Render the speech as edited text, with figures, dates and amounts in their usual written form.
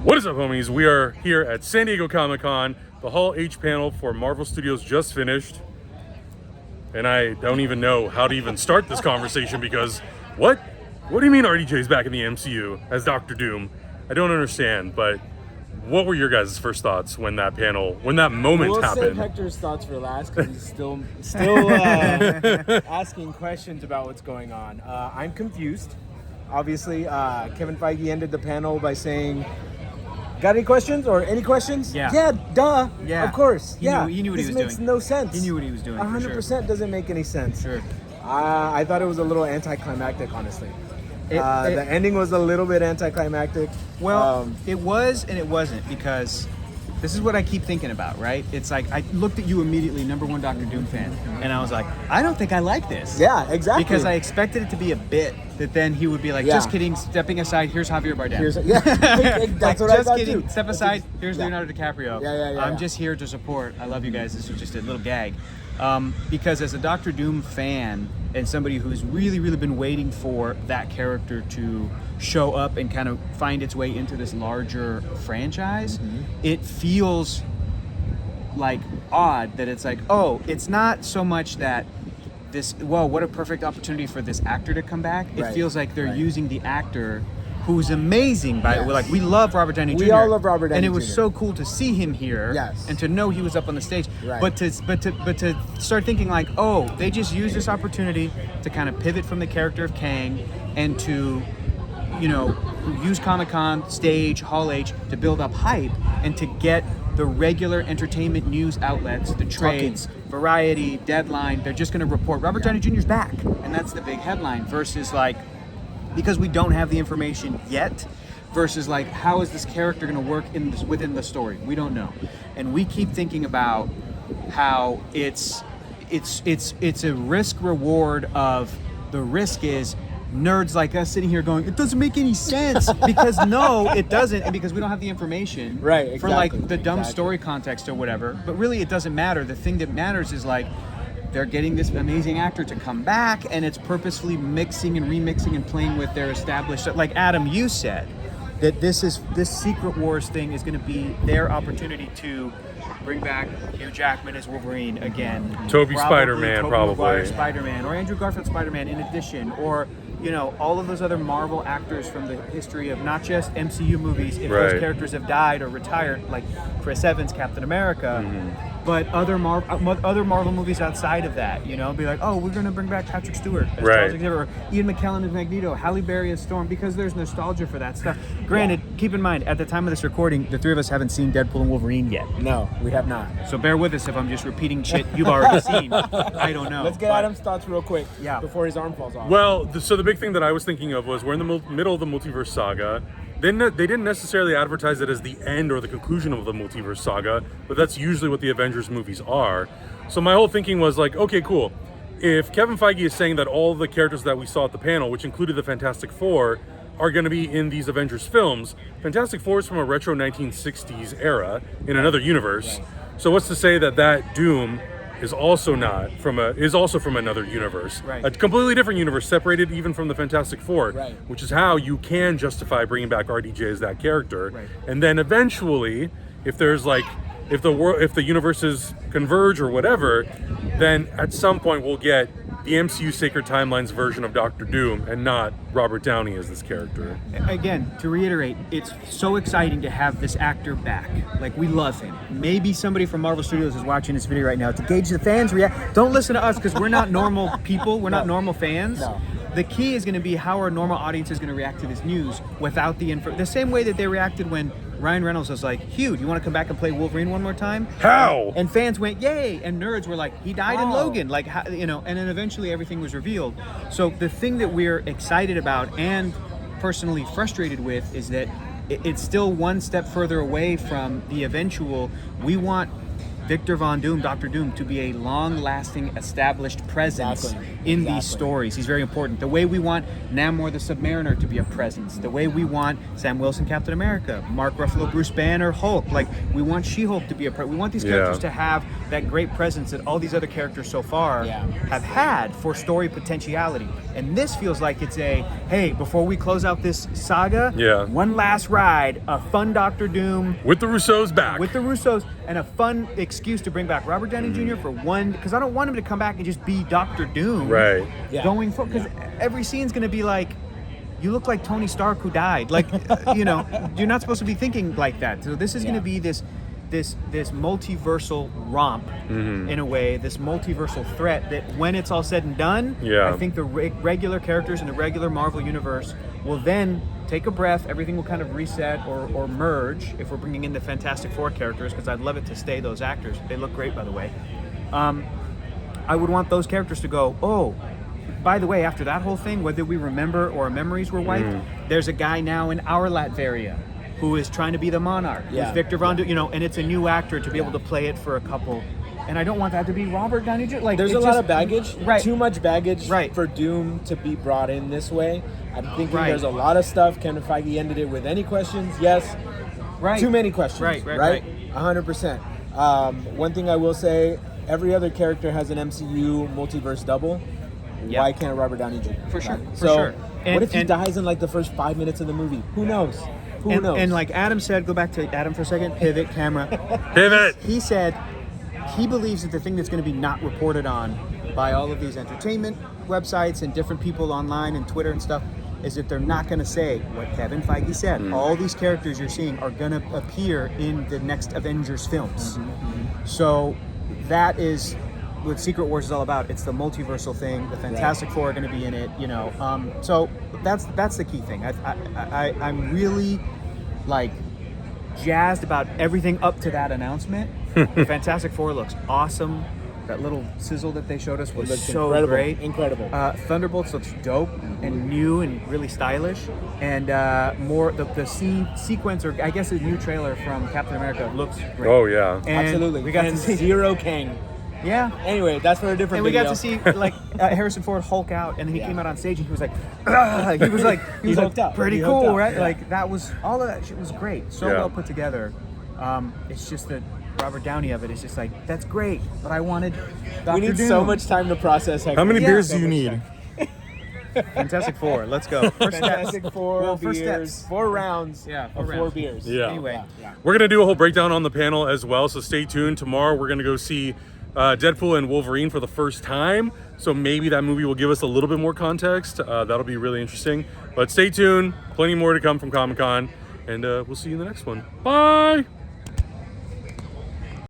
What is up, homies? We are here at San Diego Comic-Con. The Hall H panel for Marvel Studios just finished. And I don't even know how to even start this conversation because what do you mean RDJ's back in the MCU as Doctor Doom? I don't understand, but what were your guys' first thoughts when that moment we'll happened? Save Hector's thoughts for last because he's still asking questions about what's going on. I'm confused. Obviously, Kevin Feige ended the panel by saying, "Got any questions or any questions?" Yeah. Yeah, duh. Yeah. Of course. He yeah. knew what he was This makes doing. no sense. He knew what he was doing. 100% doesn't make any sense. Sure. I thought it was a little anticlimactic, honestly. The It- ending was a little bit anticlimactic. Well, it was and it wasn't, because this is what I keep thinking about, right? It's like I looked at you immediately, number one Doctor Doom fan, and I was like, I don't think I like this. Yeah, exactly. Because I expected it to be a bit that then he would be like, Yeah. just kidding, stepping aside, here's Javier Bardem. Yeah, that's what I just thought kidding, too. step aside, here's Yeah. Leonardo DiCaprio. Yeah, I'm yeah. just here to support. I love you guys. This was just a little gag. Because as a Doctor Doom fan and somebody who's really, really been waiting for that character to show up and kind of find its way into this larger franchise, it feels like odd that it's like, oh, it's not so much that this, well, what a perfect opportunity for this actor to come back. It Right, feels like they're right. using the actor who's amazing. Yes. Like, we love Robert Downey Jr. We all love Robert Downey and it was Jr. so cool to see him here. Yes. And to know he was up on the stage. Right. But to start thinking like, oh, they just used this opportunity to kind of pivot from the character of Kang and to, use Comic-Con, stage, Hall H to build up hype and to get the regular entertainment news outlets, the trades, Variety, Deadline, they're just going to report Robert Downey Jr.'s back. And that's the big headline versus like, because we don't have the information yet, versus like, how is this character going to work within the story? We don't know. And we keep thinking about how it's a risk reward of, the risk is nerds like us sitting here going, it doesn't make any sense, because no, it doesn't, and because we don't have the information Right, for like exactly, the dumb exactly. story context or whatever. But really, it doesn't matter. The thing that matters is like, they're getting this amazing actor to come back, and it's purposefully mixing and remixing and playing with their established, like Adam, you said that this Secret Wars thing is going to be their opportunity to bring back Hugh Jackman as Wolverine again. Tobey Spider-Man, Tobey probably. Maguire Spider-Man, or Andrew Garfield Spider-Man in addition, or all of those other Marvel actors from the history of not just MCU movies, if Right. those characters have died or retired, like Chris Evans, Captain America, but other Marvel movies outside of that, be like, oh, we're going to bring back Patrick Stewart as Right. Charles Xavier, or Ian McKellen as Magneto, Halle Berry as Storm, because there's nostalgia for that stuff. Granted, keep in mind, at the time of this recording, the three of us haven't seen Deadpool and Wolverine yet. No, we have not. So bear with us if I'm just repeating shit you've already seen. I don't know. Let's get but- Adam's thoughts real quick before his arm falls off. Well, so the big thing that I was thinking of was we're in the middle of the Multiverse Saga. They didn't necessarily advertise it as the end or the conclusion of the Multiverse Saga, but that's usually what the Avengers movies are. So my whole thinking was like, okay, cool. If Kevin Feige is saying that all the characters that we saw at the panel, which included the Fantastic Four, are going to be in these Avengers films, Fantastic Four is from a retro 1960s era in another universe. So what's to say that Doom is also from another universe, Right. a completely different universe, separated even from the Fantastic Four, Right. which is how you can justify bringing back RDJ as that character. Right. And then eventually, if the universes converge or whatever, then at some point we'll get the MCU Sacred Timelines version of Doctor Doom and not Robert Downey as this character. Again, to reiterate, it's so exciting to have this actor back. Like, we love him. Maybe somebody from Marvel Studios is watching this video right now to gauge the fans' react. Don't listen to us, because we're not normal people. We're not normal fans. No. The key is going to be how our normal audience is going to react to this news without the info. The same way that they reacted when Ryan Reynolds was like, Hugh, do you want to come back and play Wolverine one more time? How? And fans went, yay! And nerds were like, he died in Wow. Logan. Like, and then eventually everything was revealed. So the thing that we're excited about and personally frustrated with is that it's still one step further away from the eventual. We want Victor Von Doom, Doctor Doom, to be a long-lasting, established presence in these stories. He's very important. The way we want Namor the Submariner to be a presence. The way we want Sam Wilson, Captain America, Mark Ruffalo, Bruce Banner, Hulk. Like, we want She-Hulk to be a presence. We want these characters to have that great presence that all these other characters so far have had for story potentiality. And this feels like it's a, hey, before we close out this saga, one last ride, a fun Doctor Doom. With the Russos back. With the Russos, and a fun excuse to bring back Robert Downey Jr. for one, because I don't want him to come back and just be Doctor Doom. Right. Going forward, because every scene's going to be like, you look like Tony Stark who died. Like, you know, you're not supposed to be thinking like that. So this is going to be this multiversal romp in a way, this multiversal threat that when it's all said and done, I think the regular characters in the regular Marvel universe will then take a breath, everything will kind of reset or merge if we're bringing in the Fantastic Four characters, because I'd love it to stay those actors. They look great, by the way. I would want those characters to go, oh, by the way, after that whole thing, whether we remember or our memories were wiped, there's a guy now in our Latveria who is trying to be the Monarch, who's Victor Von Doom, you know, and it's a new actor to be able to play it for a couple. And I don't want that to be Robert Downey Jr. Like, there's a lot of baggage, too much baggage Right. for Doom to be brought in this way. I'm thinking there's a lot of stuff. Kevin Feige ended it with any questions? Yes. Too many questions. Right. 100%. One thing I will say, every other character has an MCU multiverse double. Why can't Robert Downey Jr.? For sure. What if he dies in like the first 5 minutes of the movie? Who knows? Who knows? And like Adam said, go back to Adam for a second, pivot, camera. Pivot! He said he believes that the thing that's going to be not reported on by all of these entertainment websites and different people online and Twitter and stuff is that they're not going to say what Kevin Feige said. All these characters you're seeing are going to appear in the next Avengers films. So that is what Secret Wars is all about. It's the multiversal thing. The Fantastic Four are going to be in it, you know. So that's the key thing. I'm really like jazzed about everything up to that announcement. The Fantastic Four looks awesome. That little sizzle that they showed us was so great. Incredible. Thunderbolts looks dope and new and really stylish. And more the scene sequence, or I guess a new trailer from Captain America looks great. Oh yeah, and absolutely. We got to see Zero Kang. Yeah. Anyway, that's for a different video. And we video. got to see like Harrison Ford Hulk out, and then he came out on stage and he was like, he was hooked up. pretty He cool, hooked up. right? Yeah. Like that was all of that shit was great, so well put together. It's just that Robert Downey of it is just like, that's great, but I wanted Dr. We need Doom. so much time to process. How many beers do you need? Fantastic Four. Let's go. Fantastic Four first beers, steps. 4 rounds. Yeah, of 4 4 rounds. beers. Yeah. Anyway, We're going to do a whole breakdown on the panel as well, so stay tuned. Tomorrow we're going to go see Deadpool and Wolverine for the first time, so maybe that movie will give us a little bit more context. That'll be really interesting. But stay tuned. Plenty more to come from Comic-Con, and we'll see you in the next one. Bye!